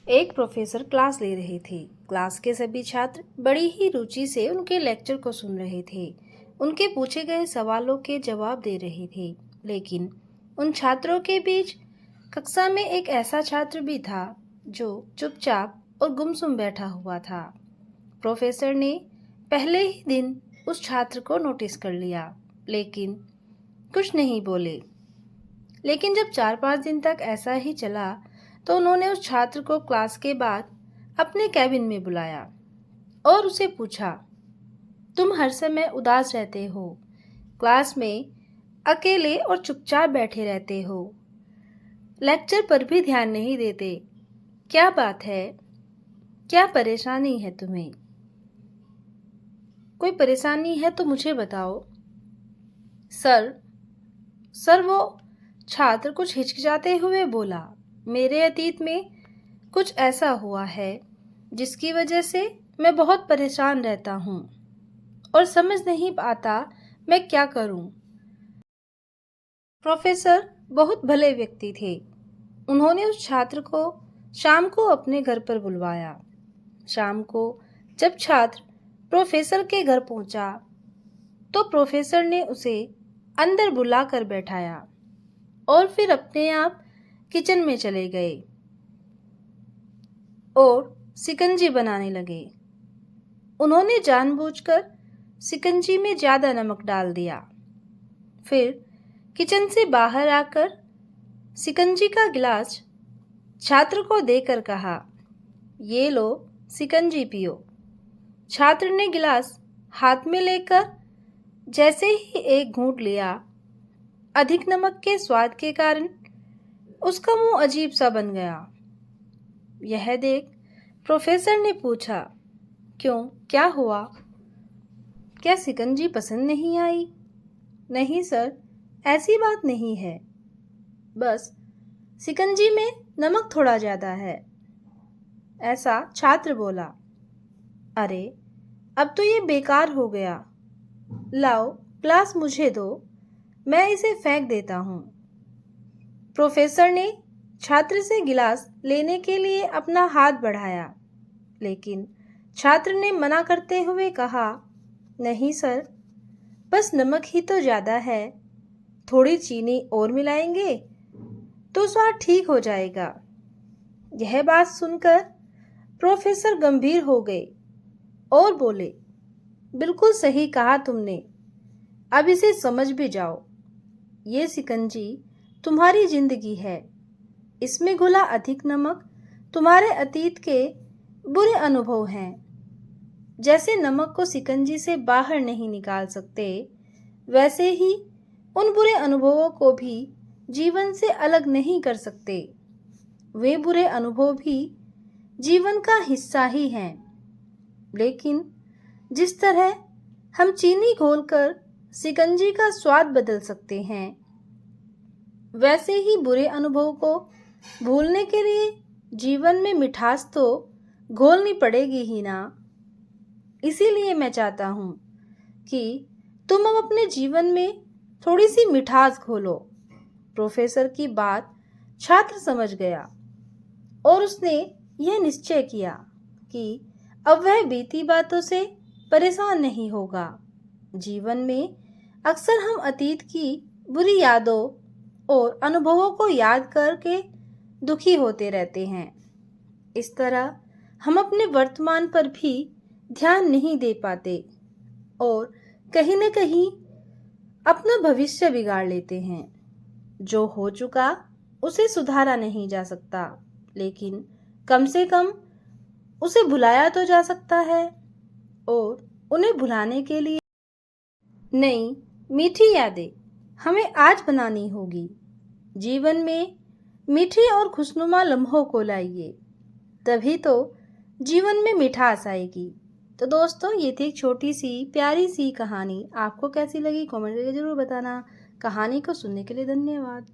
एक professor class ले रहे थे। क्लास के सभी छात्र बड़ी ही रुचि से उनके लेक्चर को सुन रहे थे। उनके पूछे गए सवालों के जवाब दे रहे थे। लेकिन उन छात्रों के बीच कक्षा में एक ऐसा छात्र भी था जो चुपचाप और गुमसुम बैठा हुआ था। प्रोफेसर ने पहले ही दिन उस छात्र को नोटिस कर लिया, लेकिन कुछ नहीं बोले। लेकिन जब 4-5 दिन तक ऐसा ही चला तो उन्होंने उस छात्र को क्लास के बाद अपने कैबिन में बुलाया और उसे पूछा, तुम हर समय उदास रहते हो, क्लास में अकेले और चुपचाप बैठे रहते हो, लेक्चर पर भी ध्यान नहीं देते, क्या बात है? क्या परेशानी है तुम्हें? कोई परेशानी है तो मुझे बताओ। सर वो छात्र कुछ हिचकिचाते हुए बोला, मेरे अतीत में कुछ ऐसा हुआ है जिसकी वजह से मैं बहुत परेशान रहता हूँ और समझ नहीं पाता मैं क्या करूँ। प्रोफेसर बहुत भले व्यक्ति थे। उन्होंने उस छात्र को शाम को अपने घर पर बुलवाया। शाम को जब छात्र प्रोफेसर के घर पहुंचा तो प्रोफेसर ने उसे अंदर बुलाकर बैठाया और फिर अपने आप किचन में चले गए और शिकंजी बनाने लगे। उन्होंने जानबूझकर शिकंजी में ज़्यादा नमक डाल दिया। फिर किचन से बाहर आकर शिकंजी का गिलास छात्र को देकर कहा, ये लो शिकंजी पियो। छात्र ने गिलास हाथ में लेकर जैसे ही एक घूंट लिया, अधिक नमक के स्वाद के कारण उसका मुंह अजीब सा बन गया। यह देख प्रोफेसर ने पूछा, क्यों, क्या हुआ? क्या शिकंजी पसंद नहीं आई? नहीं सर, ऐसी बात नहीं है, बस शिकंजी में नमक थोड़ा ज़्यादा है, ऐसा छात्र बोला। अरे, अब तो ये बेकार हो गया। लाओ ग्लास मुझे दो, मैं इसे फेंक देता हूँ। प्रोफेसर ने छात्र से गिलास लेने के लिए अपना हाथ बढ़ाया, लेकिन छात्र ने मना करते हुए कहा, नहीं सर, बस नमक ही तो ज़्यादा है, थोड़ी चीनी और मिलाएंगे तो स्वाद ठीक हो जाएगा। यह बात सुनकर प्रोफेसर गंभीर हो गए और बोले, बिल्कुल सही कहा तुमने, अब इसे समझ भी जाओ। ये शिकंजी तुम्हारी जिंदगी है, इसमें घुला अधिक नमक तुम्हारे अतीत के बुरे अनुभव हैं। जैसे नमक को शिकंजी से बाहर नहीं निकाल सकते, वैसे ही उन बुरे अनुभवों को भी जीवन से अलग नहीं कर सकते। वे बुरे अनुभव भी जीवन का हिस्सा ही हैं। लेकिन जिस तरह हम चीनी घोलकर शिकंजी का स्वाद बदल सकते हैं, वैसे ही बुरे अनुभव को भूलने के लिए जीवन में मिठास तो घोलनी पड़ेगी ही ना। इसीलिए मैं चाहता हूँ कि तुम अब अपने जीवन में थोड़ी सी मिठास घोलो। प्रोफेसर की बात छात्र समझ गया और उसने यह निश्चय किया कि अब वह बीती बातों से परेशान नहीं होगा। जीवन में अक्सर हम अतीत की बुरी यादों और अनुभवों को याद करके दुखी होते रहते हैं। इस तरह हम अपने वर्तमान पर भी ध्यान नहीं दे पाते और कहीं न कहीं अपना भविष्य बिगाड़ लेते हैं। जो हो चुका उसे सुधारा नहीं जा सकता, लेकिन कम से कम उसे भुलाया तो जा सकता है। और उन्हें भुलाने के लिए नई मीठी यादें हमें आज बनानी होगी। जीवन में मीठे और खुशनुमा लम्हों को लाइए, तभी तो जीवन में मिठास आएगी। तो दोस्तों, ये थी एक छोटी सी प्यारी सी कहानी। आपको कैसी लगी कमेंट करके ज़रूर बताना। कहानी को सुनने के लिए धन्यवाद।